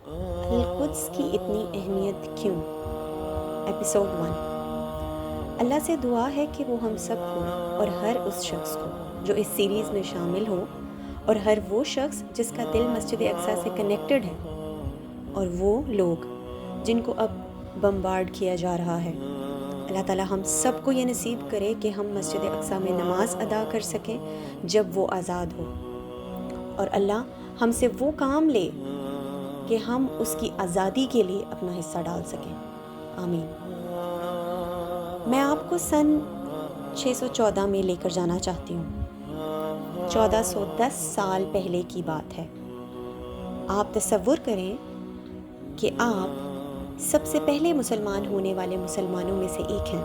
القدس کی اتنی اہمیت کیوں؟ ایپیسوڈ 1۔ اللہ سے دعا ہے کہ وہ ہم سب کو اور ہر اس شخص کو جو اس سیریز میں شامل ہو، اور ہر وہ شخص جس کا دل مسجد اقصیٰ سے کنیکٹڈ ہے، اور وہ لوگ جن کو اب بمبارڈ کیا جا رہا ہے، اللہ تعالیٰ ہم سب کو یہ نصیب کرے کہ ہم مسجد اقصیٰ میں نماز ادا کر سکیں جب وہ آزاد ہو، اور اللہ ہم سے وہ کام لے کہ ہم اس کی آزادی کے لیے اپنا حصہ ڈال سکیں، آمین۔ میں آپ کو سن 614 میں لے کر جانا چاہتی ہوں۔ 1410 سال پہلے کی بات ہے۔ آپ تصور کریں کہ آپ سب سے پہلے مسلمان ہونے والے مسلمانوں میں سے ایک ہیں،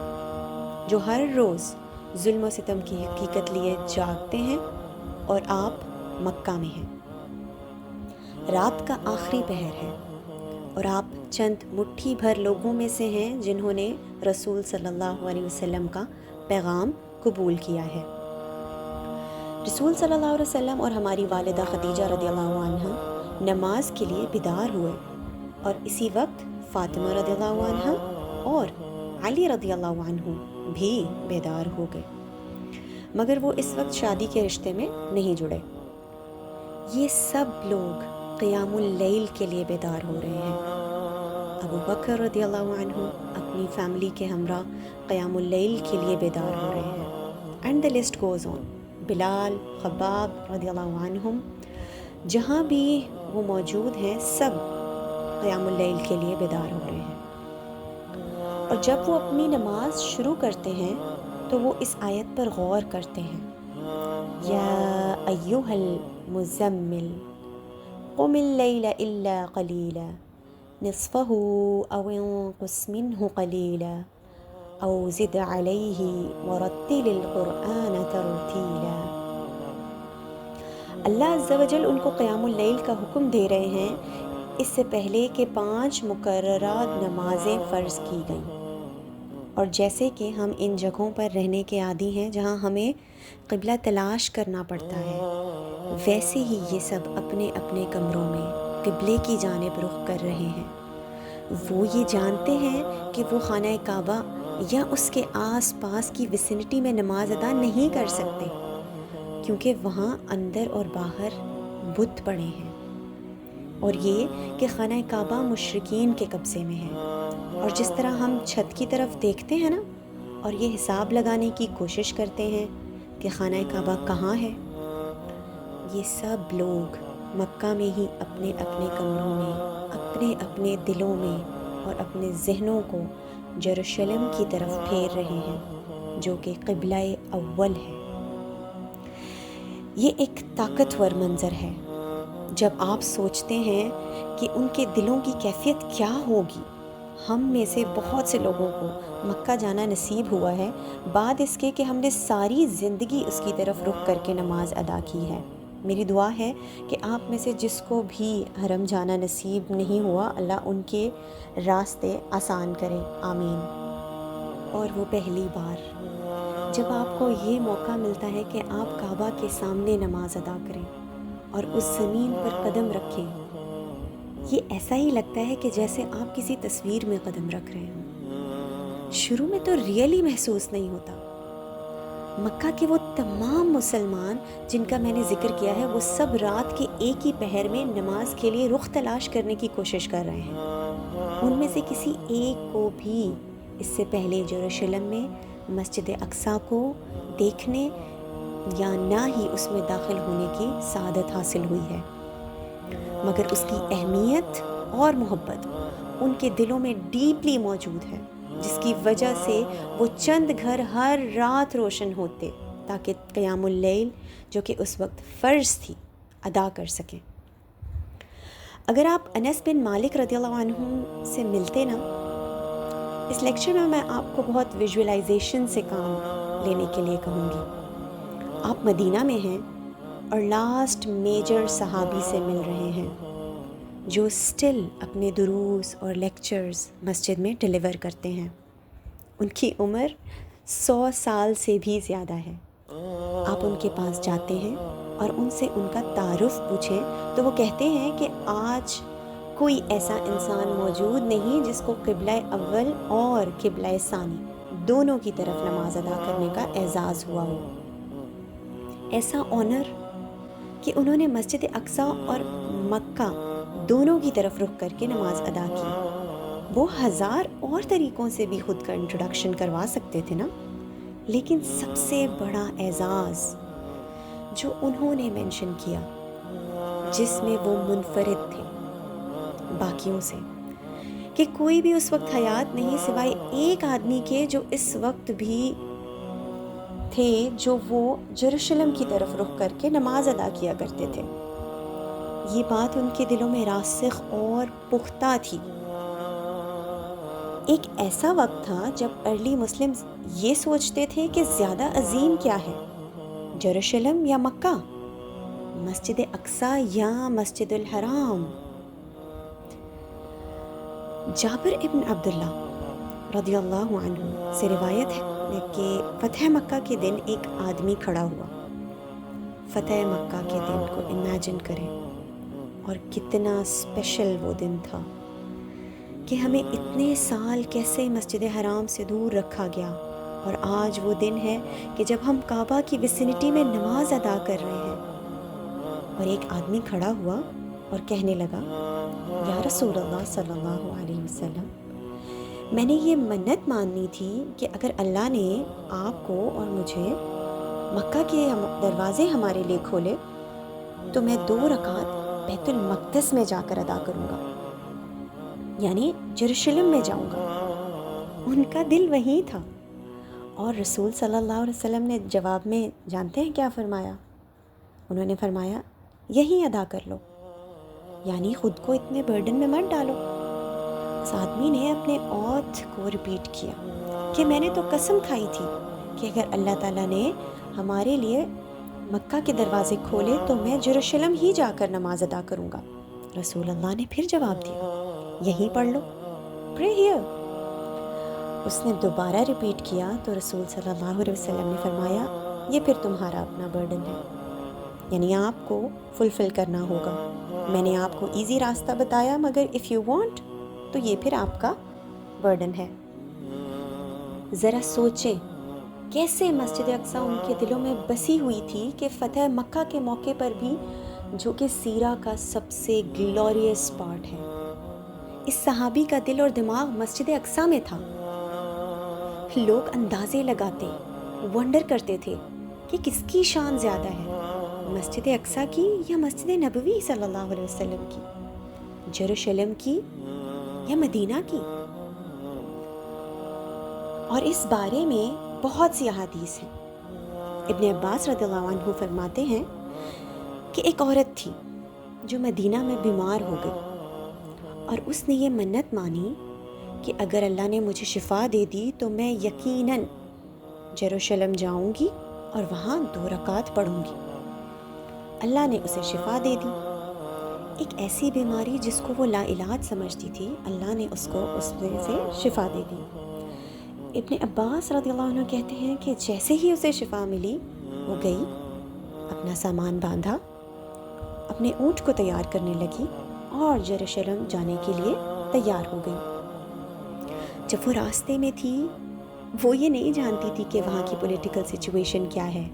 جو ہر روز ظلم و ستم کی حقیقت لیے جاگتے ہیں، اور آپ مکہ میں ہیں۔ رات کا آخری پہر ہے، اور آپ چند مٹھی بھر لوگوں میں سے ہیں جنہوں نے رسول صلی اللہ علیہ وسلم کا پیغام قبول کیا ہے۔ رسول صلی اللہ علیہ وسلم اور ہماری والدہ خدیجہ رضی اللہ عنہ نماز کے لیے بیدار ہوئے، اور اسی وقت فاطمہ رضی اللہ عنہ اور علی رضی اللہ عنہ بھی بیدار ہو گئے، مگر وہ اس وقت شادی کے رشتے میں نہیں جڑے۔ یہ سب لوگ قیام اللیل کے لیے بیدار ہو رہے ہیں۔ ابو بکر رضی اللہ عنہ اپنی فیملی کے ہمراہ قیام اللیل کے لیے بیدار ہو رہے ہیں، and the list goes on۔ بلال، خباب رضی اللہ عنہم، جہاں بھی وہ موجود ہیں، سب قیام اللیل کے لیے بیدار ہو رہے ہیں، اور جب وہ اپنی نماز شروع کرتے ہیں تو وہ اس آیت پر غور کرتے ہیں، یا ایھا المزمل قم اللیل الا قلیلا نصفہ او انقص منہ قلیلا او زد علیہ ورتل القرآن ترتیلا۔ اللہ عز و جل ان کو قیام اللیل کا حکم دے رہے ہیں اس سے پہلے کہ 5 مقررہ نمازیں فرض کی گئیں، اور جیسے کہ ہم ان جگہوں پر رہنے کے عادی ہیں جہاں ہمیں قبلہ تلاش کرنا پڑتا ہے، ویسے ہی یہ سب اپنے اپنے کمروں میں قبلے کی جانب رخ کر رہے ہیں۔ وہ یہ جانتے ہیں کہ وہ خانہ کعبہ یا اس کے آس پاس کی وسینٹی میں نماز ادا نہیں کر سکتے، کیونکہ وہاں اندر اور باہر بت پڑے ہیں، اور یہ کہ خانہ کعبہ مشرکین کے قبضے میں ہے۔ اور جس طرح ہم چھت کی طرف دیکھتے ہیں نا، اور یہ حساب لگانے کی کوشش کرتے ہیں کہ خانہ کعبہ کہاں ہے، یہ سب لوگ مکہ میں ہی اپنے اپنے کمروں میں، اپنے اپنے دلوں میں اور اپنے ذہنوں کو یروشلم کی طرف پھیر رہے ہیں، جو کہ قبلہ اول ہے۔ یہ ایک طاقتور منظر ہے جب آپ سوچتے ہیں کہ ان کے دلوں کی کیفیت کیا ہوگی۔ ہم میں سے بہت سے لوگوں کو مکہ جانا نصیب ہوا ہے بعد اس کے کہ ہم نے ساری زندگی اس کی طرف رخ کر کے نماز ادا کی ہے۔ میری دعا ہے کہ آپ میں سے جس کو بھی حرم جانا نصیب نہیں ہوا، اللہ ان کے راستے آسان کرے، آمین۔ اور وہ پہلی بار جب آپ کو یہ موقع ملتا ہے کہ آپ کعبہ کے سامنے نماز ادا کریں اور اس زمین پر قدم رکھیں، یہ ایسا ہی لگتا ہے کہ جیسے آپ کسی تصویر میں قدم رکھ رہے ہوں۔ شروع میں تو ریئلی محسوس نہیں ہوتا۔ مکہ کے وہ تمام مسلمان جن کا میں نے ذکر کیا ہے، وہ سب رات کے ایک ہی پہر میں نماز کے لیے رخ تلاش کرنے کی کوشش کر رہے ہیں۔ ان میں سے کسی ایک کو بھی اس سے پہلے یروشلم میں مسجد اقصیٰ کو دیکھنے یا نہ ہی اس میں داخل ہونے کی سعادت حاصل ہوئی ہے، مگر اس کی اہمیت اور محبت ان کے دلوں میں ڈیپلی موجود ہے، جس کی وجہ سے وہ چند گھر ہر رات روشن ہوتے تاکہ قیام اللیل، جو کہ اس وقت فرض تھی، ادا کر سکیں۔ اگر آپ انس بن مالک رضی اللہ عنہ سے ملتے نا، اس لیکچر میں آپ کو بہت ویژولائزیشن سے کام لینے کے لیے کہوں گی۔ آپ مدینہ میں ہیں اور لاسٹ میجر صحابی سے مل رہے ہیں جو سٹل اپنے دروس اور لیکچرز مسجد میں ڈیلیور کرتے ہیں۔ ان کی عمر 100 سال سے بھی زیادہ ہے۔ آپ ان کے پاس جاتے ہیں اور ان سے ان کا تعارف پوچھیں تو وہ کہتے ہیں کہ آج کوئی ایسا انسان موجود نہیں جس کو قبلہ اول اور قبلہ ثانی دونوں کی طرف نماز ادا کرنے کا اعزاز ہوا ہو. ایسا آنر کہ انہوں نے مسجد اقصیٰ اور مکہ دونوں کی طرف رخ کر کے نماز ادا کی. وہ 1000 اور طریقوں سے بھی خود کا انٹروڈکشن کروا سکتے تھے نا، لیکن سب سے بڑا اعزاز جو انہوں نے مینشن کیا، جس میں وہ منفرد تھے باقیوں سے، کہ کوئی بھی اس وقت حیات نہیں سوائے ایک آدمی کے جو اس وقت بھی تھے، جو وہ یروشلم کی طرف رخ کر کے نماز ادا کیا کرتے تھے. یہ بات ان کے دلوں میں راسخ اور پختہ تھی. ایک ایسا وقت تھا جب ارلی مسلمز یہ سوچتے تھے کہ زیادہ عظیم کیا ہے، یروشلم یا مکہ، مسجد اقصیٰ یا مسجد الحرام. جابر ابن عبداللہ رضی اللہ عنہ سے روایت ہے کہ فتح مکہ کے دن ایک آدمی کھڑا ہوا. فتح مکہ کے دن کو امیجن کریں، اور کتنا اسپیشل وہ دن تھا کہ ہمیں اتنے سال کیسے مسجد حرام سے دور رکھا گیا، اور آج وہ دن ہے کہ جب ہم کعبہ کی ویسینٹی میں نماز ادا کر رہے ہیں. اور ایک آدمی کھڑا ہوا اور کہنے لگا، یا رسول اللہ صلی اللہ علیہ وسلم، میں نے یہ منت ماننی تھی کہ اگر اللہ نے آپ کو اور مجھے مکہ کے دروازے ہمارے لیے کھولے تو میں 2 رکعت بیت المقدس میں جا کر ادا کروں گا، یعنی یروشلم میں جاؤں گا. ان کا دل وہیں تھا. اور رسول صلی اللہ علیہ وسلم نے جواب میں جانتے ہیں کیا فرمایا؟ انہوں نے فرمایا، یہیں ادا کر لو، یعنی خود کو اتنے برڈن میں مت ڈالو. اس آدمی نے اپنے اوتھ کو ریپیٹ کیا کہ میں نے تو قسم کھائی تھی کہ اگر اللہ تعالیٰ نے ہمارے لیے مکہ کے دروازے کھولے تو میں یروشلم ہی جا کر نماز ادا کروں گا. رسول اللہ نے پھر جواب دیا، یہیں پڑھ لو، پرے ہیئر. اس نے دوبارہ ریپیٹ کیا تو رسول صلی اللہ علیہ وسلم نے فرمایا، یہ پھر تمہارا اپنا برڈن ہے، یعنی آپ کو فلفل کرنا ہوگا. میں نے آپ کو ایزی راستہ بتایا، مگر اف یو وانٹ تو یہ پھر آپ کا برڈن ہے. ذرا سوچیں کیسے مسجد اقصیٰ ان کے دلوں میں بسی ہوئی تھی کہ فتح مکہ کے موقع پر بھی، جو کہ سیرہ کا سب سے گلوریس پارٹ ہے، اس صحابی کا دل اور دماغ مسجد اقصیٰ میں تھا. لوگ اندازے لگاتے، ونڈر کرتے تھے کہ کس کی شان زیادہ ہے، مسجد اقصیٰ کی یا مسجد نبوی صلی اللہ علیہ وسلم کی، یروشلم کی یا مدینہ کی. اور اس بارے میں بہت سی احادیث ہیں. ابن عباس رضی اللہ عنہ فرماتے ہیں کہ ایک عورت تھی جو مدینہ میں بیمار ہو گئی، اور اس نے یہ منت مانی کہ اگر اللہ نے مجھے شفا دے دی تو میں یقیناً یروشلم جاؤں گی اور وہاں 2 رکعت پڑھوں گی. اللہ نے اسے شفا دے دی. ایک ایسی بیماری جس کو وہ لا علاج سمجھتی تھی، اللہ نے اس کو اس میں سے شفا دے دی. ابن عباس رضی اللہ عنہ کہتے ہیں کہ جیسے ہی اسے شفا ملی، وہ گئی، اپنا سامان باندھا، اپنے اونٹ کو تیار کرنے لگی اور یروشلم جانے کے لیے تیار ہو گئی. جب وہ راستے میں تھی، وہ یہ نہیں جانتی تھی کہ وہاں کی پولیٹیکل سچویشن کیا ہے.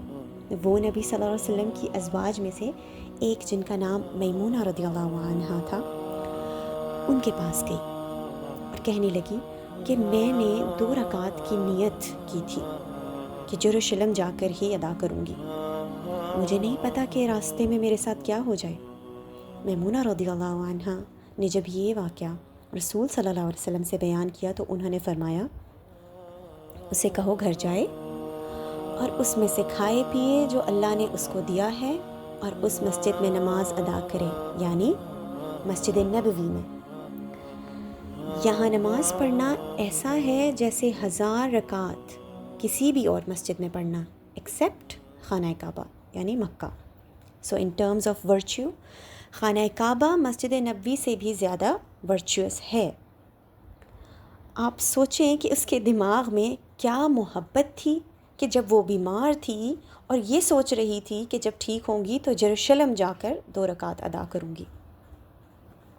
وہ نبی صلی اللہ علیہ وسلم کی ازواج میں سے ایک، جن کا نام میمونہ رضی اللہ عنہا تھا، ان کے پاس گئی اور کہنے لگی کہ میں نے 2 رکعت کی نیت کی تھی کہ یروشلم جا کر ہی ادا کروں گی، مجھے نہیں پتا کہ راستے میں میرے ساتھ کیا ہو جائے. میمونہ رضی اللہ عنہا نے جب یہ واقعہ رسول صلی اللہ علیہ وسلم سے بیان کیا تو انہوں نے فرمایا، اسے کہو گھر جائے اور اس میں سے کھائے پیے جو اللہ نے اس کو دیا ہے، اور اس مسجد میں نماز ادا کرے، یعنی مسجد نبوی میں. یہاں نماز پڑھنا ایسا ہے جیسے 1000 رکعت کسی بھی اور مسجد میں پڑھنا، ایکسیپٹ خانہ کعبہ یعنی مکہ. سو ان ٹرمز آف ورچیو، خانہ کعبہ مسجد نبوی سے بھی زیادہ ورچوئس ہے. آپ سوچیں کہ اس کے دماغ میں کیا محبت تھی کہ جب وہ بیمار تھی اور یہ سوچ رہی تھی کہ جب ٹھیک ہوں گی تو یروشلم جا کر 2 رکعت ادا کروں گی.